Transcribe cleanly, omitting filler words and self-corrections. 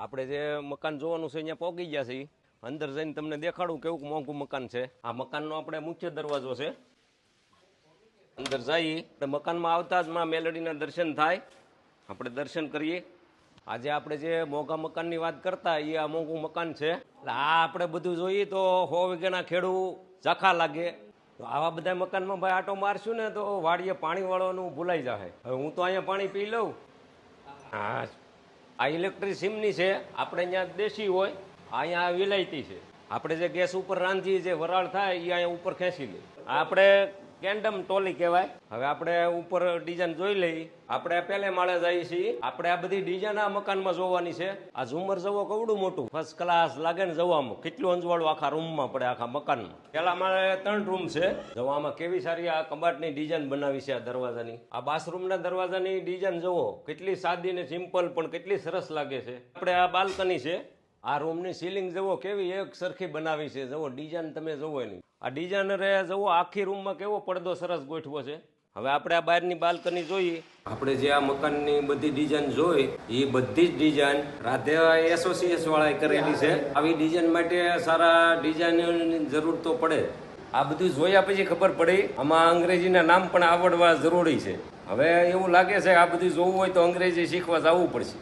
આપણે જે મકાન જોવાનું છે અહીંયા પહોંચી ગયા છે. અંદર જઈને તમને દેખાડું કેવું મોંઘું મકાન છે. આ મકાનનો આપણે મુખ્ય દરવાજો છે. અંદર જઈએ આપણે મકાનમાં આવતા જ માં મેલડીના દર્શન થાય. આપણે દર્શન કરીએ. આજે આપણે જે મોંઘા મકાનની વાત કરતા એ આ મોંઘું મકાન છે. એટલે આ આપણે બધું જોઈએ તો 100 વીઘાના ખેડૂ ઝાખા લાગે. તો આવા બધા મકાનમાં ભાઈ આટો મારશું ને તો વાડીએ પાણી વાળવાનું ભૂલાઈ જાય. હવે હું તો અહીંયા પાણી પી લઉં. હા, આ ઇલેક્ટ્રિક સિમની છે. આપણે અહીંયા દેશી હોય, અહીંયા વિલાયતી છે. આપણે જે ગેસ ઉપર રાંધીએ જે વરાળ થાય એ અહીંયા ઉપર ખેંચી લે. આપણે કેન્ડમ ટોલી કહેવાય. હવે આપણે ઉપર ડિઝાઇન જોઈ લઈએ. આપણે પહેલે માળે જઈએ છીએ. આપણે આ બધી ડિઝાઇન આ મકાનમાં જોવાની છે. આ ઝુમર જવો કવડું મોટું ફર્સ્ટ ક્લાસ લાગે ને જોવામાં. કેટલું અંજવાળું આખા રૂમમાં પડે, આખા મકાનમાં. પેલા મારે 3 રૂમ છે. જોવામાં કેવી સારી આ કબાટની ડિઝાઇન બનાવી છે. આ દરવાજાની, આ બાથરૂમના દરવાજાની ડિઝાઇન જોવો કેટલી સાદી ને સિમ્પલ પણ કેટલી સરસ લાગે છે. આપણે આ બાલ્કની છે. આ રૂમની સીલિંગ જુઓ કેવી એક સરખી બનાવી છે. જુઓ ડિઝાઇન તમે જુઓ એની. આ ડિઝાઇનરે જુઓ આખી રૂમમાં કેવો પડદો સરસ ગોઠવો છે. હવે આપણે આ બહારની બાલ્કની જોઈએ. આપણે જે આ મકાનની બધી ડિઝાઇન જોઈ એ બધી જ ડિઝાઇન રાધે એસોસિએશન વાળાએ કરેલી છે. આવી ડિઝાઇન માટે સારા ડિઝાઇનની જરૂર તો પડે. આ બધું જોયા પછી ખબર પડી આમાં અંગ્રેજીના નામ પણ આવડવા જરૂરી છે. હવે એવું લાગે છે આ બધું જોવું હોય તો અંગ્રેજી શીખવા જવું પડશે.